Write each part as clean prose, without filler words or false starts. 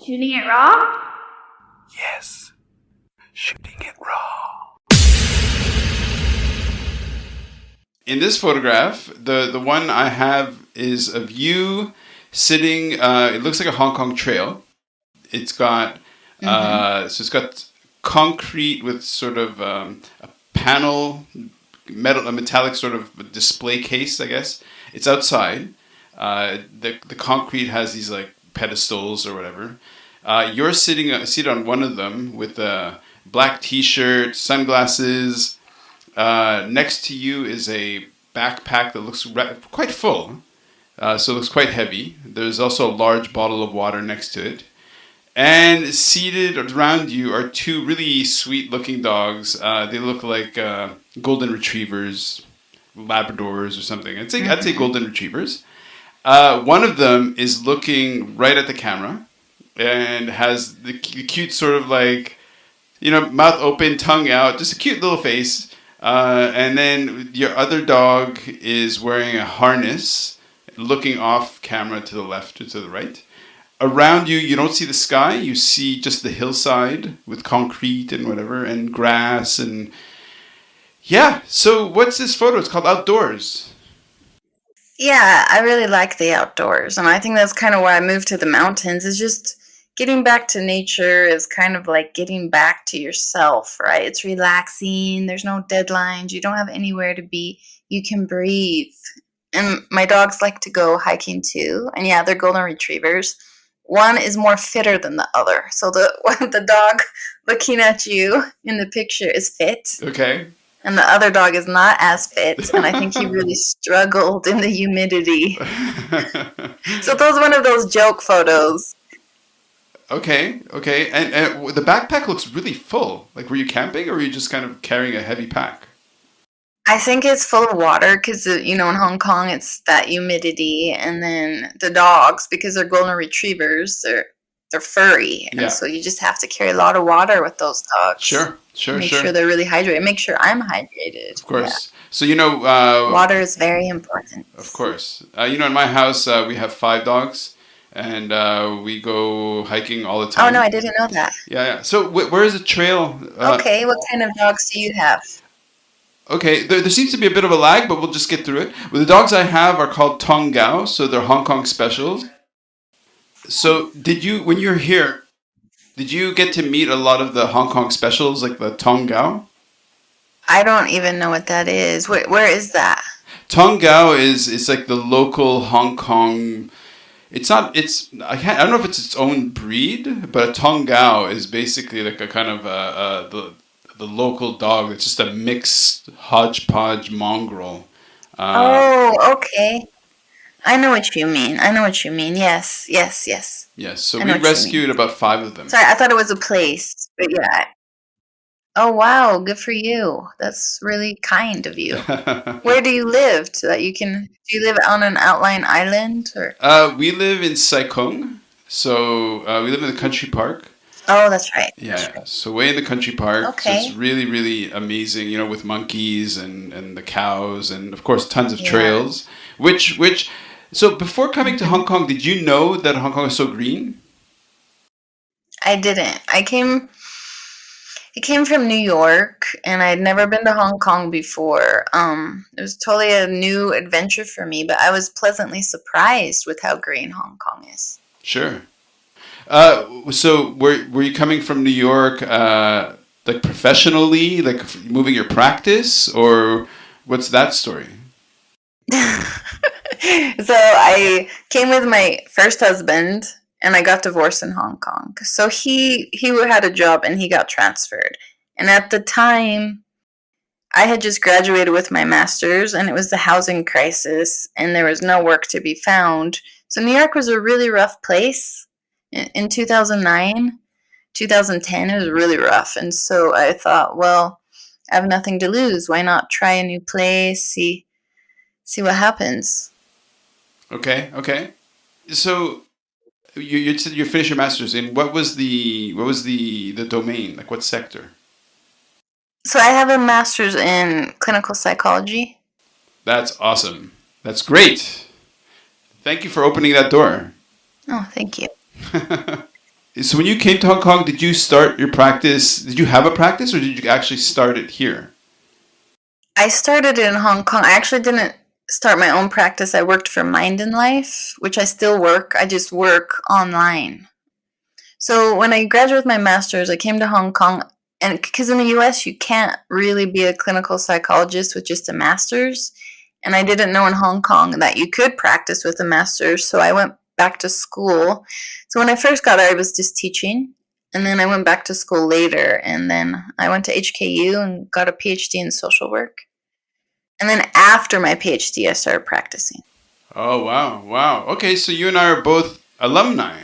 Shooting it raw? Yes, shooting it raw. In this photograph, the one I have is of you sitting. It looks like a Hong Kong trail. It's got Mm-hmm. it's got concrete with sort of a panel, a metallic sort of display case, I guess. It's outside. The concrete has these like pedestals or whatever. You're seated on one of them with a black T-shirt, sunglasses. Next to you is a backpack that looks quite full, so it looks quite heavy. There's also a large bottle of water next to it. And seated around you are two really sweet looking dogs. They look like golden retrievers, Labradors or something. I'd say Mm-hmm. golden retrievers. One of them is looking right at the camera and has the cute sort of like, mouth open, tongue out, just a cute little face. And then your other dog is wearing a harness, looking off camera to the left or to the right. Around you, you don't see the sky. You see just the hillside with concrete and whatever, and grass and yeah. So what's this photo? It's called Outdoors. Yeah, I really like the outdoors, and I think that's kind of why I moved to the mountains. Is just getting back to nature is kind of like getting back to yourself, right? It's relaxing. There's no deadlines. You don't have anywhere to be. You can breathe. And my dogs like to go hiking too. And yeah, they're golden retrievers. One is more fitter than the other. So the the dog looking at you in the picture is fit, Okay. and the other dog is not as fit, and I think he really struggled in the humidity. So those one of those joke photos. Okay. Okay. And the backpack looks really full. Like, were you camping or were you just kind of carrying a heavy pack? I think it's full of water because in Hong Kong it's that humidity, and then the dogs, because they're golden retrievers, they're furry, and Yeah. so you just have to carry a lot of water with those dogs. Sure. Sure. Make sure Sure. they're really hydrated. Make sure I'm hydrated. Of Yeah, course. So water is very important. of course. In my house we have five dogs, and we go hiking all the Oh no, time. I didn't know that. Yeah. Yeah. So where is the trail? Okay, what kind of dogs do you have? Okay, there seems to be a bit of a lag, but we'll just get through it. Well, the dogs I have are called Tong Gao, so they're Hong Kong specials. So, when you were here, did you get to meet a lot of the Hong Kong specials, like the Tong Gao? I don't even know what that is. Where is that? Tong Gao is it's like the local Hong Kong. It's not. I don't know if it's its own breed, but a Tong Gao is basically like a kind of the local dog. It's just a mixed hodgepodge mongrel. Uh, Oh, okay. I know what you mean. I know what you mean. Yes, yes, yes. yes, so I know we what you mean. rescued about five of them. Sorry, I thought it was a place, but yeah. Oh, wow. Good for you. That's really kind of you. Where do you live so that you can? Do you live on an outlying island or? We live in Sai, so we live in the country park. Oh, that's right. That's Yeah, right. so way in the country park, so it's Okay. really, really amazing. With monkeys and the cows, and of course tons of Yeah. trails. So before coming to Hmm. Hong Kong, did you know that Hong Kong is so green? I didn't. I came from New York, and I'd never been to Hong Kong before. It was totally a new adventure for me, but I was pleasantly surprised with how green Hong Kong is. Sure. So were you coming from New York, like professionally, like moving your practice, or what's that story? So I came with my first husband, and I got divorced in Hong Kong. So he had a job and he got transferred. And at the time, I had just graduated with my master's, and it was the housing crisis, and there was no work to be found. So New York was a really rough place in 2009, 2010. It was really rough, and so I thought, well, I have nothing to lose. Why not try a new place? See what happens. Okay, okay. So you said you finished your master's in what was the domain, like what sector? So I have a master's in clinical psychology. That's awesome. That's great. Thank you for opening that door. Oh, thank you. So when you came to Hong Kong, did you start your practice? Did you have a practice, or did you actually start it here? I started in Hong Kong. I actually didn't start my own practice. I worked for Mind and Life, which I still work. I just work online. So when I graduated with my master's, I came to Hong Kong, and because in the US you can't really be a clinical psychologist with just a master's, and I didn't know in Hong Kong that you could practice with a master's, so I went back to school. So when I first got there, I was just teaching, and then I went back to school later, and then I went to HKU and got a PhD in social work. And then after my PhD, I started practicing. Oh, wow, wow. Okay, so you and I are both alumni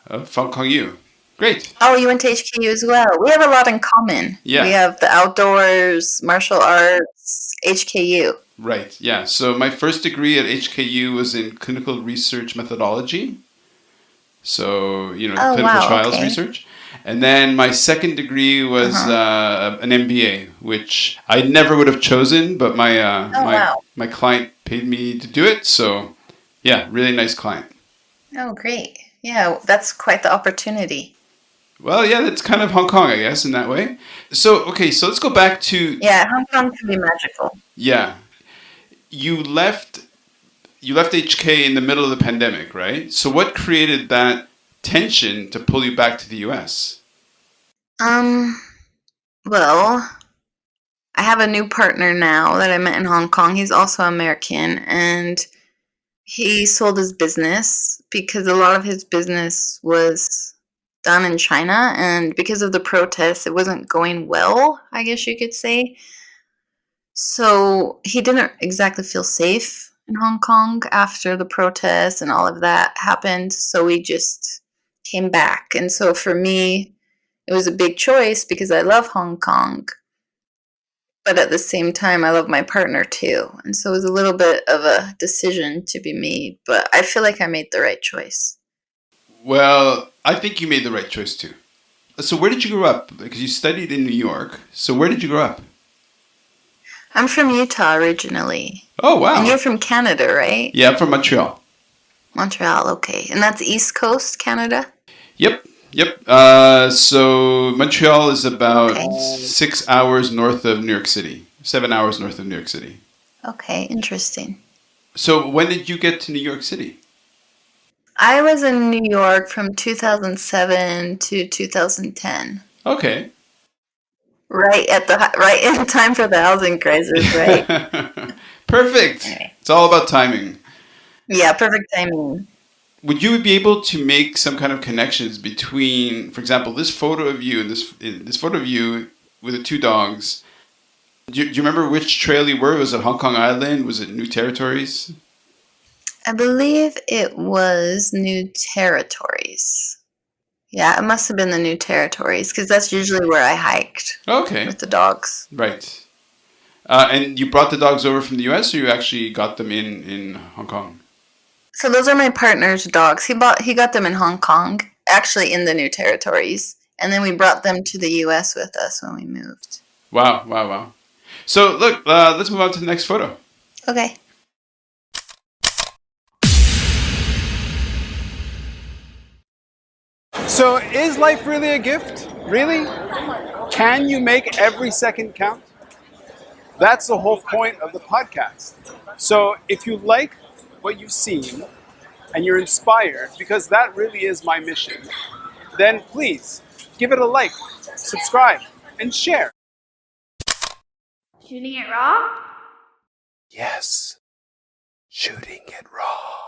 of Hong Kong U. Great. Oh, you went to HKU as well. We have a lot in common. Yeah. We have the outdoors, martial arts, HKU. Right, yeah. So my first degree at HKU was in clinical research methodology. So, Oh, clinical wow, trials okay. research. And then my second degree was an MBA, which I never would have chosen, but my client paid me to do it. So, yeah, really nice client. Oh, great. Yeah, that's quite the opportunity. Well, yeah, that's kind of Hong Kong, I guess, in that way. So, okay, so let's go back to, Yeah, Hong Kong can be magical. yeah, you left HK in the middle of the pandemic, right? So what created that tension to pull you back to the US? Well, I have a new partner now that I met in Hong Kong. He's also American, and he sold his business because a lot of his business was done in China, and because of the protests, it wasn't going well, I guess you could say. So he didn't exactly feel safe in Hong Kong after the protests and all of that happened. So we just came back. And so for me, it was a big choice because I love Hong Kong, but at the same time, I love my partner too. And so it was a little bit of a decision to be made, but I feel like I made the right choice. Well, I think you made the right choice too. So where did you grow up? Because you studied in New York. So where did you grow up? I'm from Utah originally. Oh, wow. And you're from Canada, right? Yeah, I'm from Montreal. Montreal, okay. And that's East Coast Canada? Yep. So Montreal is about Okay. 6 hours north of New York City, 7 hours north of New York City. Okay, interesting. So when did you get to New York City? I was in New York from 2007 to 2010. Okay. Right in time for the housing crisis, right? Perfect. Okay. It's all about timing. Yeah, perfect timing. Would you be able to make some kind of connections between, for example, this photo of you and this photo of you with the two dogs? Do you remember which trail you were? Was it Hong Kong Island? Was it New Territories? I believe it was New Territories. Yeah, it must have been the New Territories because that's usually where I hiked Okay. with the dogs. Right. And you brought the dogs over from the US, or you actually got them in Hong Kong? So those are my partner's dogs. He got them in Hong Kong, actually in the New Territories, and then we brought them to the US with us when we moved. Wow. So look, let's move on to the next photo. Okay. So is life really a gift? Really? Can you make every second count? That's the whole point of the podcast. So if you like what you've seen and you're inspired, because that really is my mission, then please give it a like, subscribe, and share. Shooting it raw? Yes, shooting it raw.